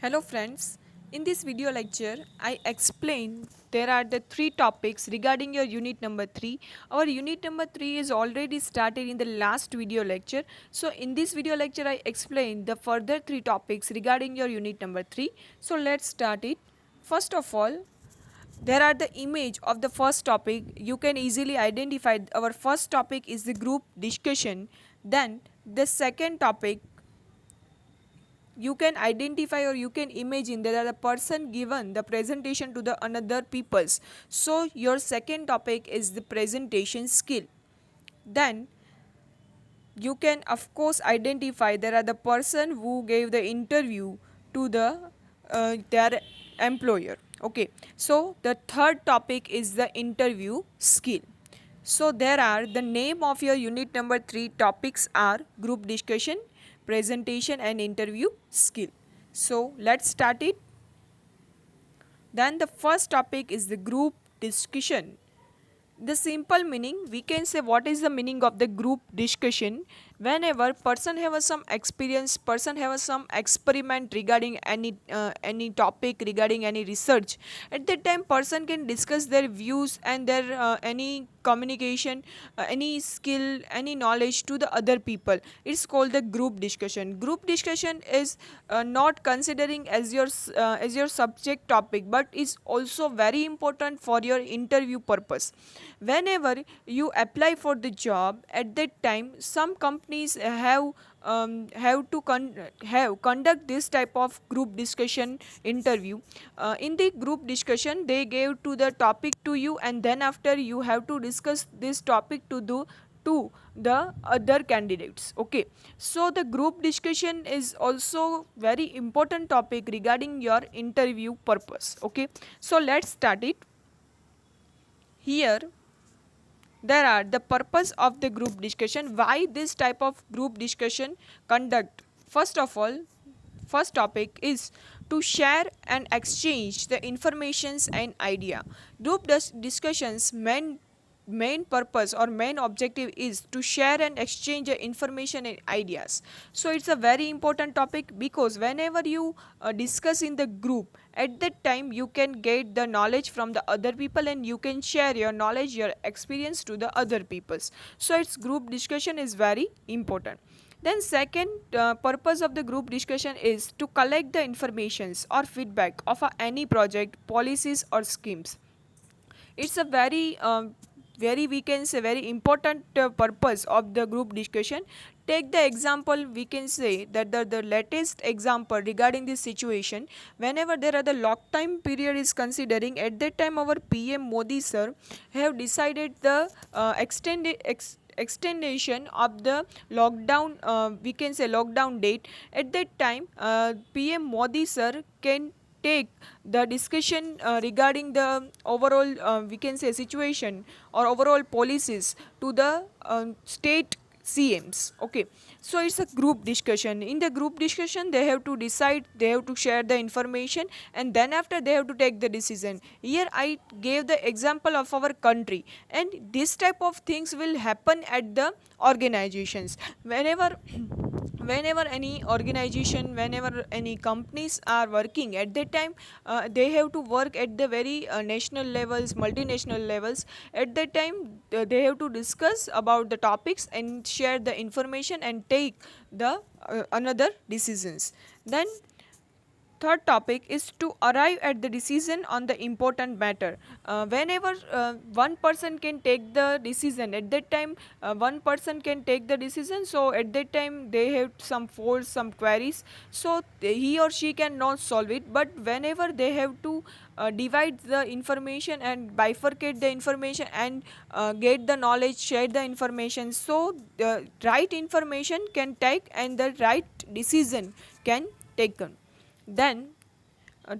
Hello friends, in this video lecture I explain there are the three topics regarding your unit number 3. Our unit number 3 is already started in the last video lecture. So in this video lecture I explain the further three topics regarding your unit number 3. So let's start it. First of all, there are the image of the first topic. You can easily identify our first topic is the group discussion. Then the second topic you can identify or you can imagine that the person given the presentation to the another peoples, so your second topic is the presentation skill. Then you can of course identify there are the person who gave the interview to their employer. Okay, so the third topic is the interview skill. So there are the name of your unit number 3 topics are group discussion, presentation and interview skill. So let's start it. Then the first topic is the group discussion. The simple meaning, we can say what is the meaning of the group discussion. Whenever person have some experience, person have some experiment regarding any topic, regarding any research, at that time person can discuss their views and their any communication, any skill, any knowledge to the other people. It's called the group discussion. Group discussion is not considering as your subject topic, but is also very important for your interview purpose. Whenever you apply for the job, at that time some companies have conduct this type of group discussion interview. In the group discussion they gave to the topic to you, and then after you have to discuss this topic to the other candidates. Okay, so the group discussion is also very important topic regarding your interview purpose. Okay, so let's start it. Here there are the purpose of the group discussion, why this type of group discussion conduct. First of all, first topic is to share and exchange the informations and idea. Group discussions main purpose or main objective is to share and exchange the information and ideas. So it's a very important topic because whenever you discuss in the group, at that time you can get the knowledge from the other people and you can share your knowledge, your experience to the other peoples. So its group discussion is very important. Then second purpose of the group discussion is to collect the informations or feedback of any project, policies or schemes. It's a very we can say very important purpose of the group discussion. Take the example, we can say that the latest example regarding this situation, whenever there are the lock time period is considering, at that time our PM Modi sir have decided the extension of the lockdown, we can say lockdown date. At that time PM Modi sir can take the discussion regarding the overall we can say situation or overall policies to the state CMs. Okay, so it's a group discussion. In the group discussion they have to decide, they have to share the information, and then after they have to take the decision. Here I gave the example of our country, and this type of things will happen at the organizations. Whenever any organization, whenever any companies are working, at that time they have to work at the very national levels, multinational levels. At that time they have to discuss about the topics and share the information and take the another decisions. Then third topic is to arrive at the decision on the important matter. Whenever one person can take the decision, at that time one person can take the decision, so at that time they have some faults, some queries, so he or she cannot solve it. But whenever they have to divide the information and bifurcate the information and get the knowledge, share the information, so the right information can take and the right decision can taken. Then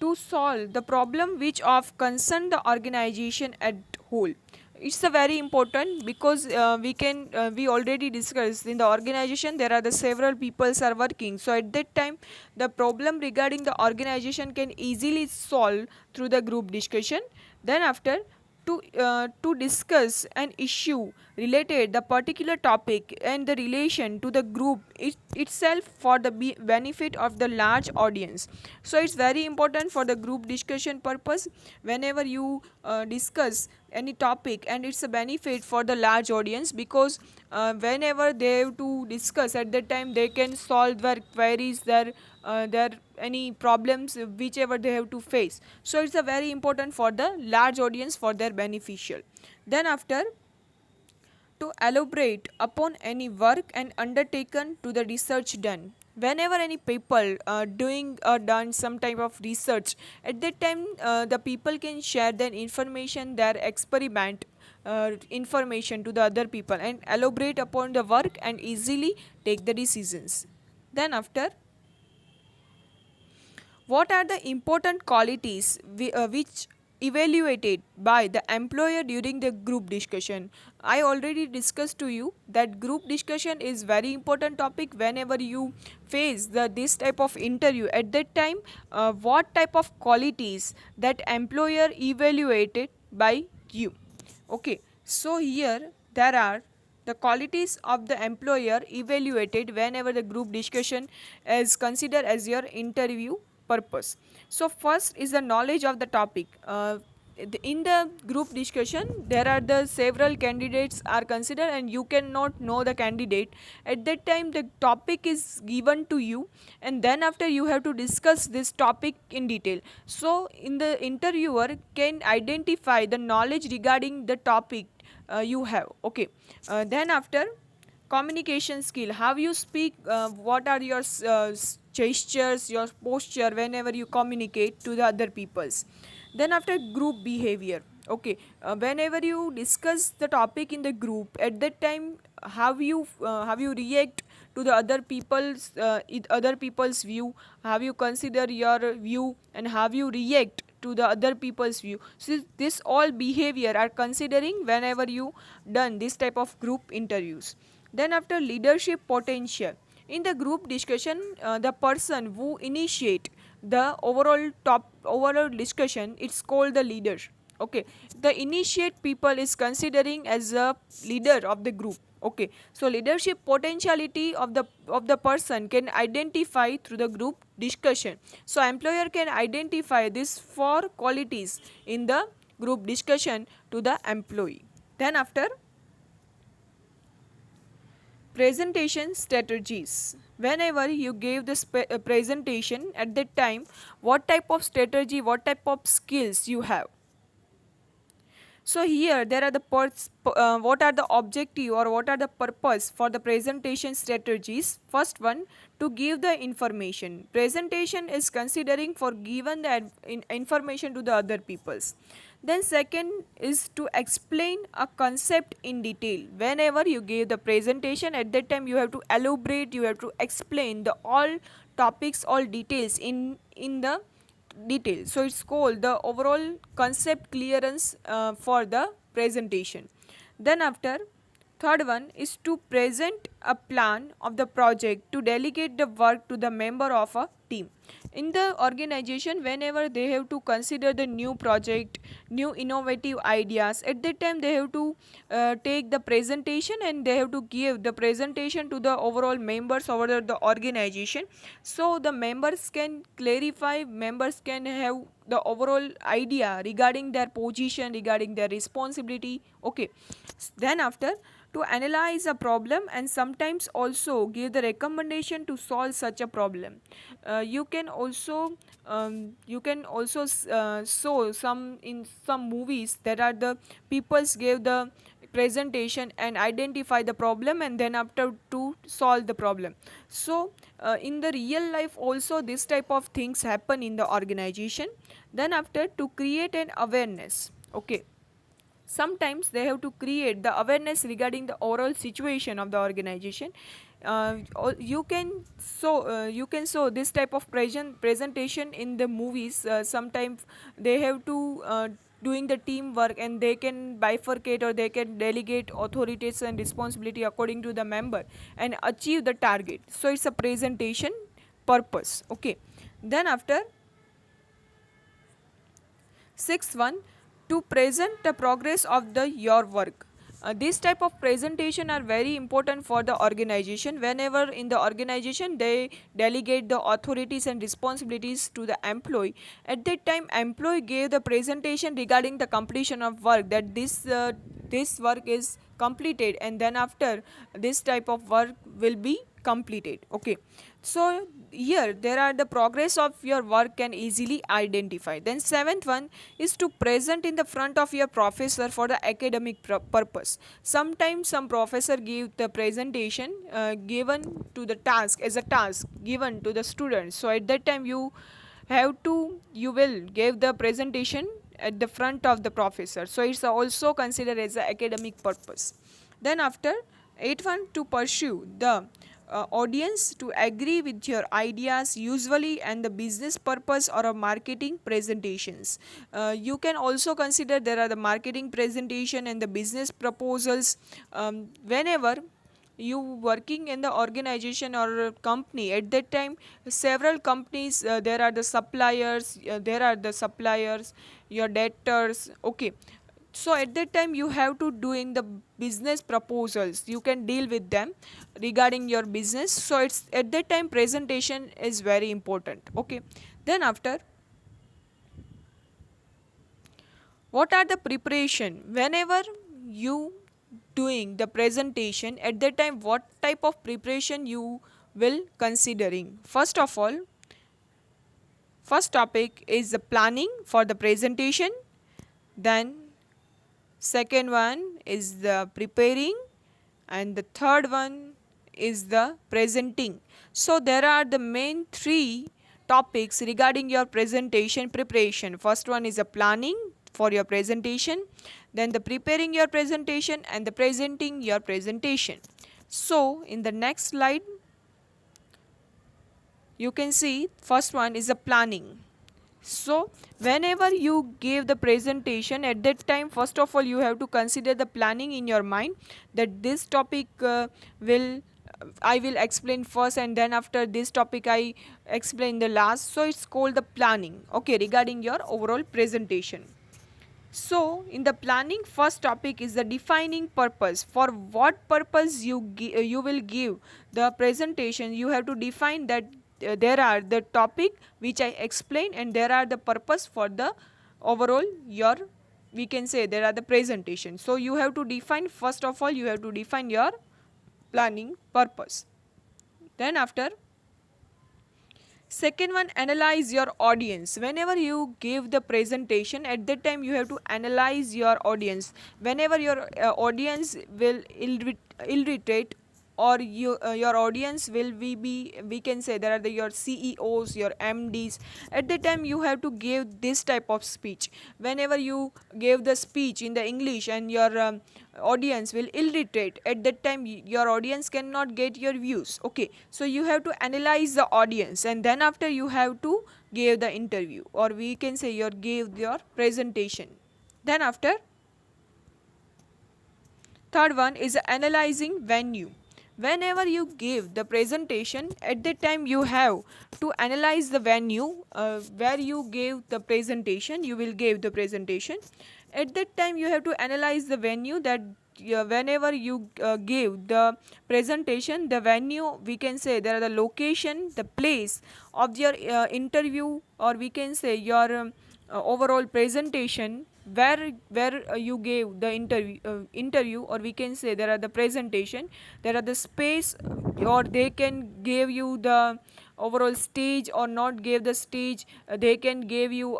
to solve the problem which of concern the organization at whole. It's a very important because we already discussed in the organization there are the several peoples are working, so at that time the problem regarding the organization can easily solve through the group discussion. Then after to discuss an issue related the particular topic and the relation to the group itself for the benefit of the large audience. So it's very important for the group discussion purpose whenever you discuss any topic, and it's a benefit for the large audience because whenever they have to discuss at that time they can solve their queries, their any problems whichever they have to face. So it's a very important for the large audience for their beneficial. Then after, to elaborate upon any work and undertaken to the research done. Whenever any people doing or done some type of research, at that time the people can share their information, their experiment information to the other people and elaborate upon the work and easily take the decisions. Then after, what are the important qualities which evaluated by the employer during the group discussion? I already discussed to you that group discussion is very important topic whenever you face this type of interview. At that time, what type of qualities that employer evaluated by you? Okay, so here there are the qualities of the employer evaluated whenever the group discussion is considered as your interview purpose. So first is the knowledge of the topic. In the group discussion there are the several candidates are considered and you cannot know the candidate. At that time the topic is given to you and then after you have to discuss this topic in detail. So in the interviewer can identify the knowledge regarding the topic you have. Okay, then after, communication skill, how you speak, what are your gestures, your posture whenever you communicate to the other peoples. Then after, group behavior. Okay, whenever you discuss the topic in the group, at that time how you react to the other people's view, how you consider your view and how you react to the other people's view. So this all behavior are considering whenever you done this type of group interviews. Then after, leadership potential. In the group discussion, the person who initiate the overall discussion, it's called the leader. Okay, the initiate people is considering as a leader of the group. Okay, so leadership potentiality of the person can identify through the group discussion. So employer can identify these four qualities in the group discussion to the employee. Then after, presentation strategies. Whenever you gave this presentation, at that time what type of strategy, what type of skills you have. So here there are the what are the objective or what are the purpose for the presentation strategies. First one, to give the information. Presentation is considering for given the information to the other peoples. Then second is to explain a concept in detail. Whenever you give the presentation, at that time you have to elaborate, you have to explain the all topics, all details in the detail. So it's called the overall concept clearance for the presentation. Then after, third one is to present a plan of the project to delegate the work to the member of a team. In the organization, whenever they have to consider the new project, new innovative ideas, at that time they have to take the presentation and they have to give the presentation to the overall members over the organization. So the members can clarify, members can have the overall idea regarding their position, regarding their responsibility. Okay, then after, to analyze a problem and sometimes also give the recommendation to solve such a problem. You can also show some in some movies that are the peoples gave the presentation and identify the problem and then after to solve the problem. So in the real life also this type of things happen in the organization. Then after, to create an awareness. Okay, sometimes they have to create the awareness regarding the overall situation of the organization. You can show this type of presentation in the movies. Sometimes they have to doing the teamwork and they can bifurcate or they can delegate authorities and responsibility according to the member and achieve the target. So it's a presentation purpose. Okay, then after, sixth one, to present the progress of the your work. This type of presentation are very important for the organization. Whenever in the organization they delegate the authorities and responsibilities to the employee, at that time employee gave the presentation regarding the completion of work, that this work is completed, and then after this type of work will be completed. Okay, so here there are the progress of your work can easily identify. Then seventh one is to present in the front of your professor for the academic purpose. Sometimes some professor give the presentation given to the task as a task given to the students, so at that time you will give the presentation at the front of the professor, so it's also considered as a academic purpose. Then after eighth one, to pursue the audience to agree with your ideas usually and the business purpose or a marketing presentations. You can also consider there are the marketing presentation and the business proposals. Whenever you working in the organization or company, at that time several companies, there are the suppliers, your debtors. Okay, so at that time you have to doing the business proposals, you can deal with them regarding your business, so it's at that time presentation is very important. Okay, then after, what are the preparation whenever you doing the presentation, at that time what type of preparation you will considering? First of all, first topic is the planning for the presentation, then second one is the preparing, and the third one is the presenting. So there are the main three topics regarding your presentation preparation. First one is the planning for your presentation, then the preparing your presentation, and the presenting your presentation. So in the next slide you can see first one is the planning. So whenever you give the presentation, at that time first of all you have to consider the planning in your mind, that this topic will I will explain first, and then after this topic I explain the last. So it's called the planning, okay, regarding your overall presentation. So in the planning, first topic is the defining purpose. For what purpose you will give the presentation, you have to define that there are the topic which I explain, and there are the purpose for the overall your, we can say there are the presentation. So you have to define, first of all you have to define your planning purpose. Then after, second one, analyze your audience. Whenever you give the presentation, at that time you have to analyze your audience. Whenever your audience will illiterate, or your audience will be we can say there are your CEOs, your MDs, at that time you have to give this type of speech. Whenever you give the speech in the English and your audience will illiterate, at that time your audience cannot get your views. Okay, so you have to analyze the audience, and then after you have to give the interview, or we can say give your presentation. Then after, third one is analyzing venue. Whenever you give the presentation, at that time you have to analyze the venue where you gave the presentation, you will give the presentation. At that time you have to analyze the venue, that whenever you give the presentation, the venue, we can say there are the location, the place of your interview, or we can say your overall presentation, where you gave the interview, or we can say there are the presentation, there are the space, or they can give you the overall stage or not give the stage. They can give you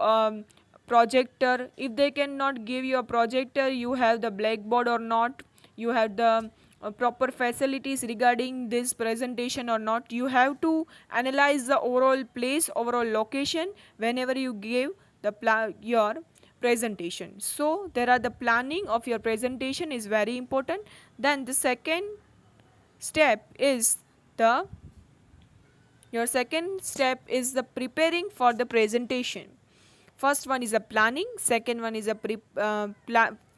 projector. If they cannot give you a projector, you have the blackboard or not, you have the proper facilities regarding this presentation or not. You have to analyze the overall place, overall location whenever you give your presentation. So there are the planning of your presentation is very important. Then the second step is the your second step is the preparing for the presentation. First one is a planning, second one is a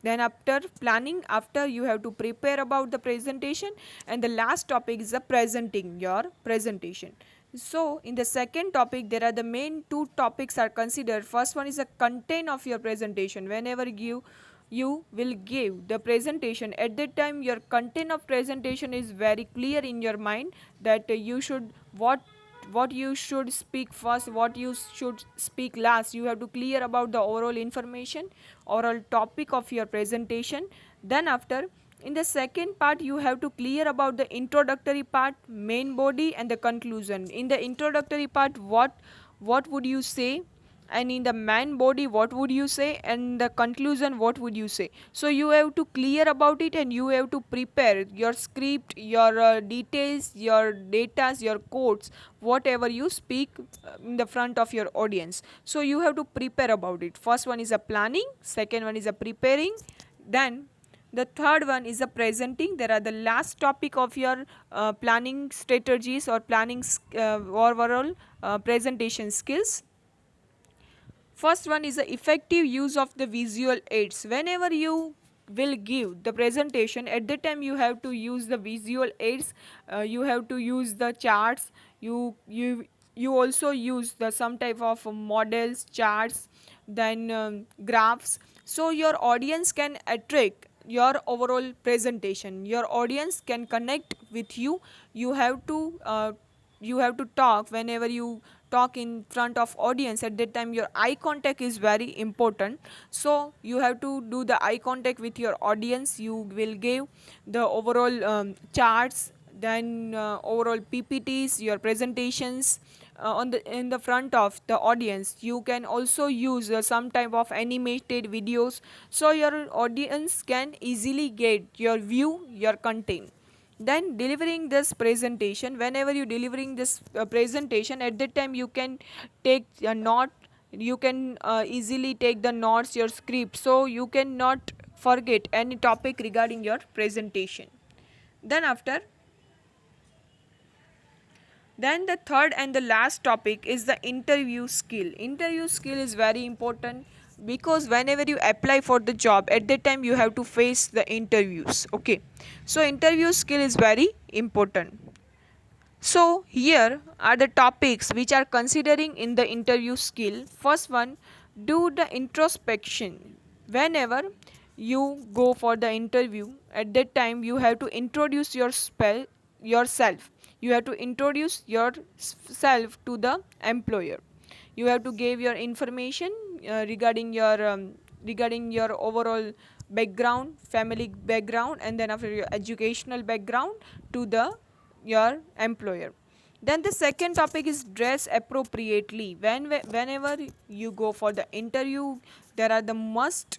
then after planning, after you have to prepare about the presentation, and the last topic is the presenting your presentation. So in the second topic, there are the main two topics are considered. First one is the content of your presentation. Whenever you will give the presentation, at that time your content of presentation is very clear in your mind, that you should what you should speak first, what you should speak last. You have to clear about the overall information, overall topic of your presentation. Then after, in the second part, you have to clear about the introductory part, main body, and the conclusion. In the introductory part, what would you say, and in the main body what would you say, and the conclusion what would you say. So you have to clear about it, and you have to prepare your script, your details, your datas, your quotes, whatever you speak in the front of your audience. So you have to prepare about it. First one is a planning, second one is a preparing, then the third one is a presenting. There are the last topic of your planning strategies or planning overall presentation skills. First one is the effective use of the visual aids. Whenever you will give the presentation, at that time you have to use the visual aids. You have to use the charts. You also use the some type of models, charts, then graphs. So your audience can attract your overall presentation. Your audience can connect with you. You have to talk. Whenever you talk in front of audience, at that time your eye contact is very important. So you have to do the eye contact with your audience. You will give the overall charts, then overall ppts, your presentations on the in the front of the audience. You can also use some type of animated videos, so your audience can easily get your view, your content. Then delivering this presentation, whenever you delivering this presentation, at that time you can take a note. You can easily take the notes, your script, so you cannot forget any topic regarding your presentation. Then after, then the third and the last topic is the interview skill. Interview skill is very important, because whenever you apply for the job, at that time you have to face the interviews. Okay, so interview skill is very important. So here are the topics which are considering in the interview skill. First one, do the introspection. Whenever you go for the interview, at that time you have to introduce yourself. You have to introduce yourself to the employer. You have to give your information regarding your overall background, family background, and then after your educational background to the your employer. Then the second topic is dress appropriately. Whenever you go for the interview, there are the must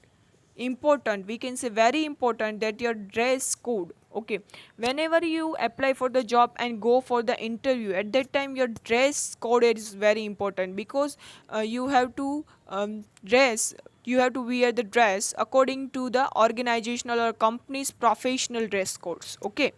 important, we can say very important, that your dress code. Okay, whenever you apply for the job and go for the interview, at that time your dress code is very important, because you have to dress, you have to wear the dress according to the organizational or company's professional dress codes. Okay,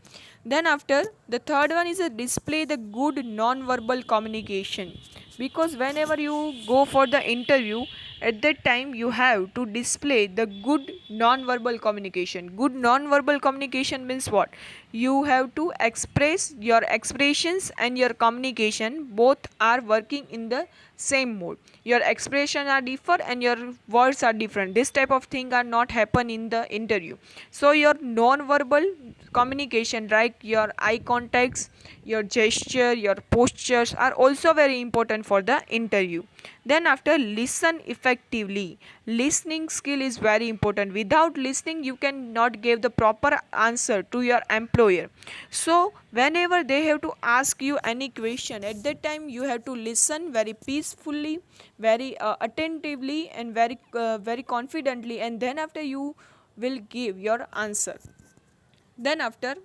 then after, the third one is a display the good non-verbal communication, because whenever you go for the interview, at that time you have to display the good non-verbal communication. Good non-verbal communication means what? You have to express your expressions and your communication, both are working in the same mode. Your expression are different and your words are different. This type of thing are not happen in the interview. So your non-verbal communication, like your eye contacts, your gesture, your postures are also very important for the interview. Then after, listen effectively. Listening skill is very important. Without listening, you cannot give the proper answer to your employer. So whenever they have to ask you any question, at that time you have to listen very peacefully, very attentively, and very confidently, and then after you will give your answer. Then after,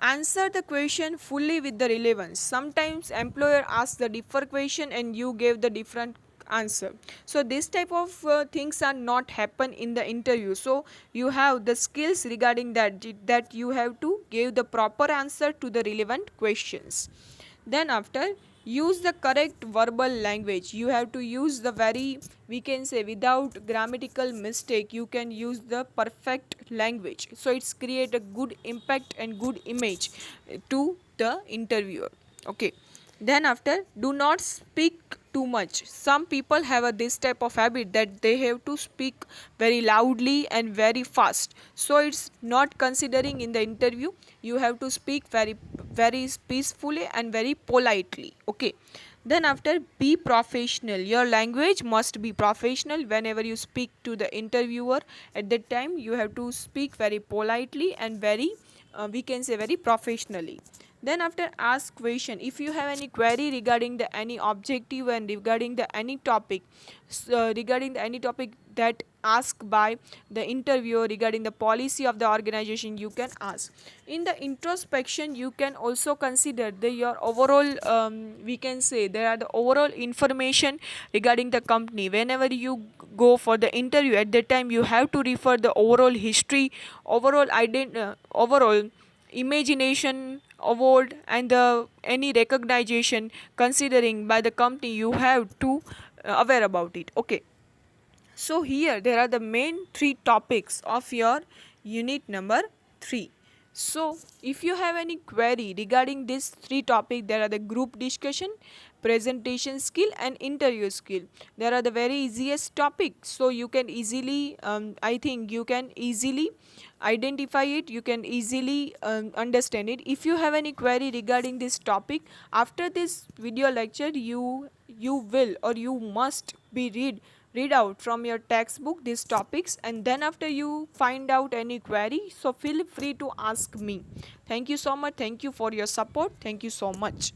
answer the question fully with the relevance. Sometimes employer asks the different question and you gave the different answer. So this type of things are not happen in the interview. So you have the skills regarding that you have to give the proper answer to the relevant questions. Then after, use the correct verbal language. You have to use the very, we can say, without grammatical mistake, you can use the perfect language, so it's create a good impact and good image to the interviewer. Okay, Then after, do not speak too much. Some people have this type of habit that they have to speak very loudly and very fast, so it's not considering in the interview. You have to speak very peacefully and very politely. Okay. Then after, be professional. Your language must be professional whenever you speak to the interviewer. At that time you have to speak very politely and very we can say very professionally. Then after, ask question. If you have any query regarding the any objective and regarding the any topic, regarding the any topic that asked by the interviewer regarding the policy of the organization, you can ask. In the introspection, you can also consider the your overall we can say there are the overall information regarding the company. Whenever you go for the interview, at that time you have to refer the overall history, overall imagination award and the any recognition considering by the company. You have to aware about it. Okay. So here there are the main three topics of your unit number 3. So if you have any query regarding these three topics, there are the group discussion, presentation skill and interview skill. There are the very easiest topics, so you can easily I think you can easily identify it, you can easily understand it. If you have any query regarding this topic, after this video lecture you will or you must be read out from your textbook these topics, and then after you find out any query, so feel free to ask me. Thank you so much. Thank you for your support. Thank you so much.